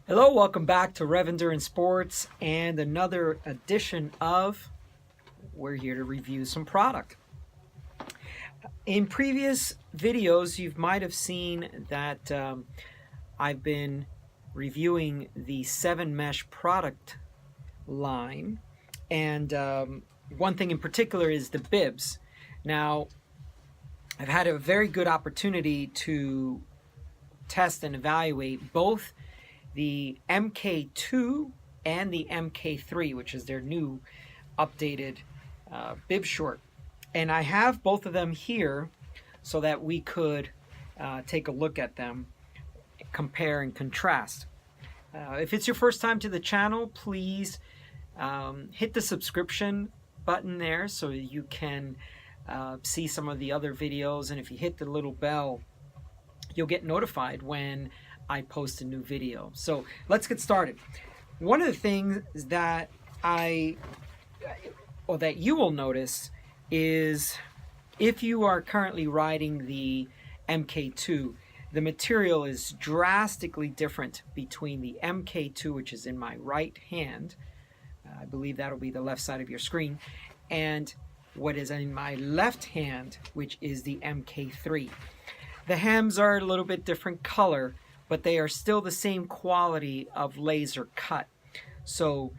Hello, welcome back to Rev Endurance Sports and another edition of we're here to review some product. In previous videos, you might have seen that I've been reviewing the 7-mesh product line, and one thing in particular is the bibs. Now, I've had a very good opportunity to test and evaluate both the MK2 and the MK3, which is their new updated bib short. And I have both of them here so that we could take a look at them, compare and contrast. If it's your first time to the channel, please hit the subscription button there so you can see some of the other videos. And if you hit the little bell, you'll get notified when I post a new video. So let's get started. One of the things that that you will notice is if you are currently riding the MK2, the material is drastically different between the MK2, which is in my right hand, I believe that'll be the left side of your screen, and what is in my left hand, which is the MK3. The hems are a little bit different color, but they are still the same quality of laser cut. So,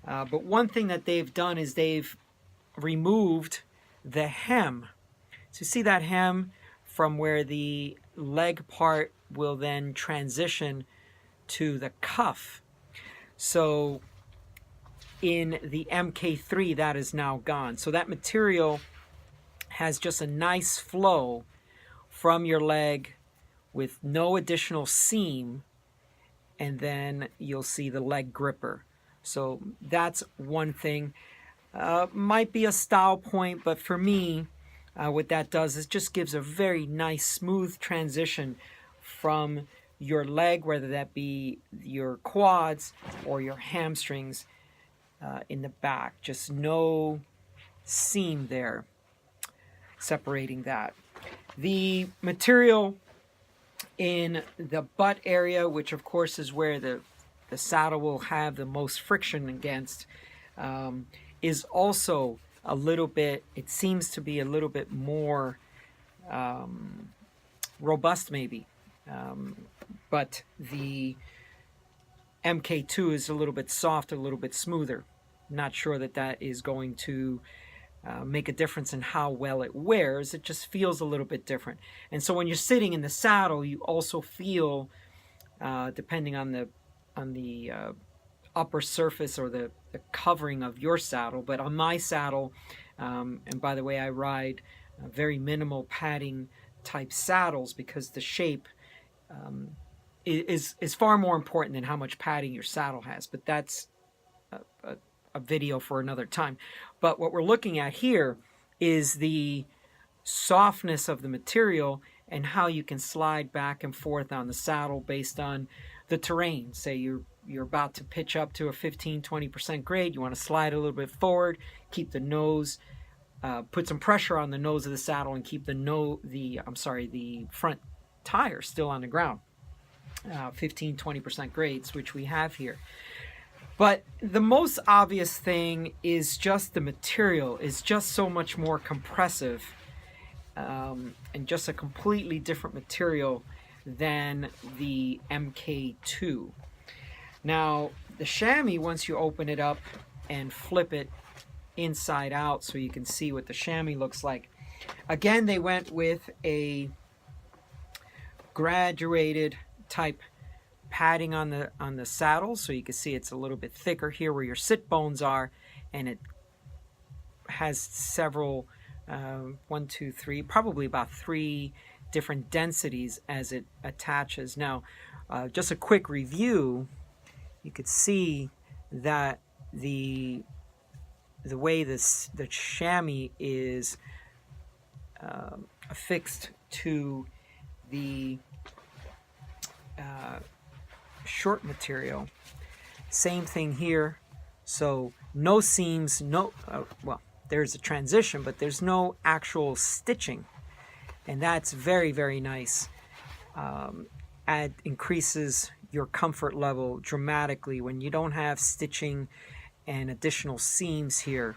but one thing that they've done is they've removed the hem. So you see that hem from where the leg part will then transition to the cuff. So in the MK3, that is now gone. So that material has just a nice flow from your leg with no additional seam, and then you'll see the leg gripper. So that's one thing. Might be a style point, but for me, what that does is just gives a very nice smooth transition from your leg, whether that be your quads or your hamstrings in the back. Just no seam there separating that. The material in the butt area, which of course is where the saddle will have the most friction against, is also a little bit, it seems to be a little bit more robust maybe. But the MK2 is a little bit softer, a little bit smoother. Not sure that that is going to make a difference in how well it wears. It just feels a little bit different. And so when you're sitting in the saddle, you also feel, depending on the upper surface or the covering of your saddle, but on my saddle, and by the way, I ride very minimal padding type saddles because the shape is far more important than how much padding your saddle has. But that's a video for another time. But what we're looking at here is the softness of the material and how you can slide back and forth on the saddle based on the terrain. Say you're about to pitch up to a 15-20% grade, you want to slide a little bit forward, keep the nose, put some pressure on the nose of the saddle and keep the front tire still on the ground. 15-20% grades, which we have here. But the most obvious thing is just the material is just so much more compressive, and just a completely different material than the MK2. Now, the chamois, once you open it up and flip it inside out so you can see what the chamois looks like, again, they went with a graduated type padding on the saddle, so you can see it's a little bit thicker here where your sit bones are, and it has several 1, 2, 3, probably about 3 different densities as it attaches. Now, just a quick review, you could see that the way the chamois is affixed to the short material. Same thing here. So no seams, well, there's a transition, but there's no actual stitching, and that's very, very nice. Increases your comfort level dramatically when you don't have stitching and additional seams here.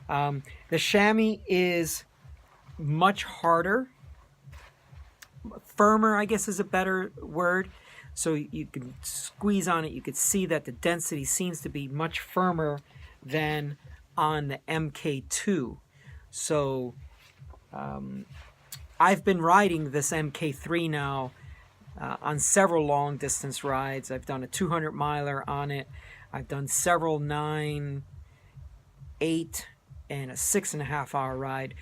The chamois is much harder, firmer, I guess is a better word. So you can squeeze on it. You could see that the density seems to be much firmer than on the MK2. So I've been riding this MK3 now on several long distance rides. I've done a 200 miler on it. I've done several 9, 8, and a 6.5 hour ride.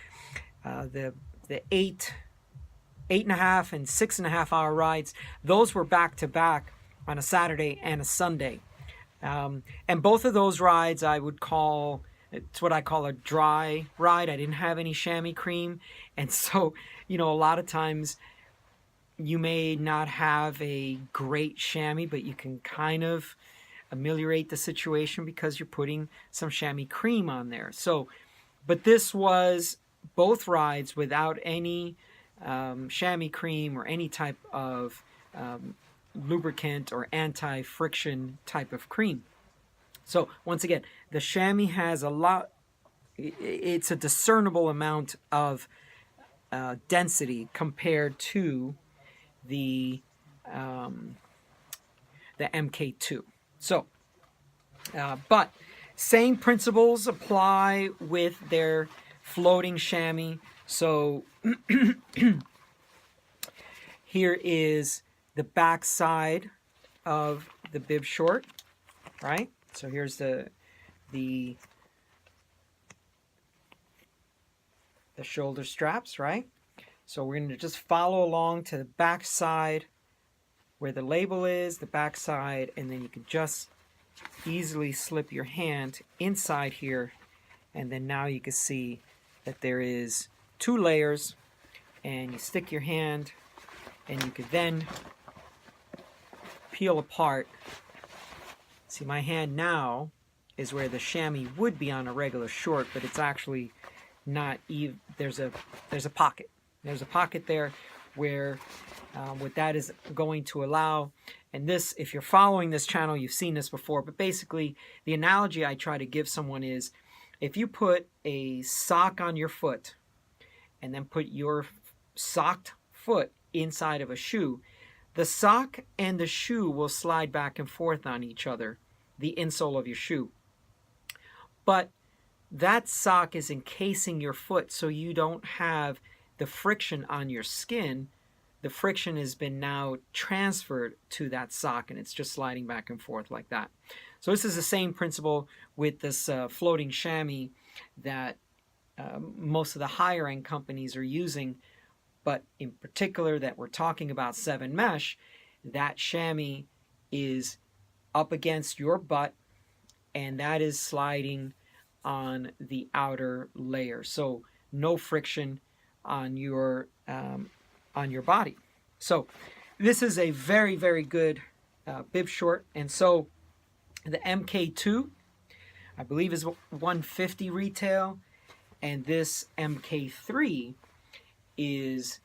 The 8.5 and 6.5 hour rides, those were back to back on a Saturday and a Sunday. And both of those rides I would call, it's what I call a dry ride. I didn't have any chamois cream. And so, you know, a lot of times you may not have a great chamois, but you can kind of ameliorate the situation because you're putting some chamois cream on there. So, but this was both rides without any chamois cream or any type of lubricant or anti-friction type of cream. So once again, the chamois has a lot, it's a discernible amount of density compared to the MK2. So, but same principles apply with their floating chamois. So here is the back side of the bib short, right? So here's the shoulder straps, right? So we're going to just follow along to the back side where the label is, the back side, and then you can just easily slip your hand inside here, and then now you can see that there is 2 layers, and you stick your hand and you could then peel apart. See, my hand now is where the chamois would be on a regular short, but it's actually not even, there's a pocket. There's a pocket there where what that is going to allow, and this, if you're following this channel, you've seen this before, but basically the analogy I try to give someone is if you put a sock on your foot and then put your socked foot inside of a shoe, the sock and the shoe will slide back and forth on each other, the insole of your shoe. But that sock is encasing your foot so you don't have the friction on your skin. The friction has been now transferred to that sock and it's just sliding back and forth like that. So this is the same principle with this floating chamois that most of the higher end companies are using, but in particular that we're talking about 7 mesh, that chamois is up against your butt and that is sliding on the outer layer. So no friction on your body. So this is a very, very good bib short. And so the MK2, I believe, is $150 retail, and this MK3 is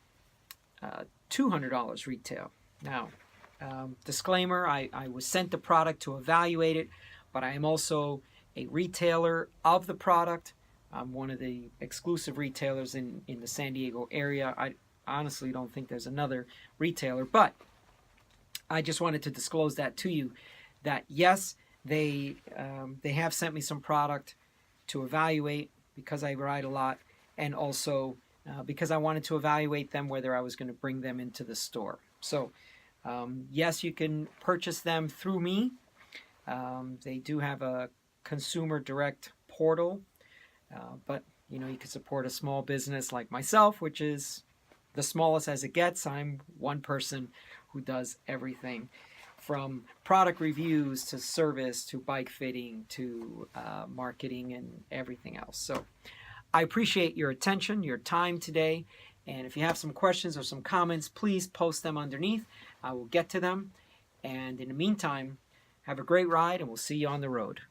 $200 retail. Now, disclaimer, I was sent the product to evaluate it, but I am also a retailer of the product. I'm one of the exclusive retailers in the San Diego area. I honestly don't think there's another retailer, but I just wanted to disclose that to you, that yes, they have sent me some product to evaluate because I ride a lot, and also because I wanted to evaluate them whether I was going to bring them into the store. So yes, you can purchase them through me. They do have a consumer direct portal, but you know, you can support a small business like myself, which is the smallest as it gets. I'm one person who does everything from product reviews to service to bike fitting to marketing and everything else. So I appreciate your attention, your time today, and if you have some questions or some comments, please post them underneath. I will get to them, and in the meantime, have a great ride and we'll see you on the road.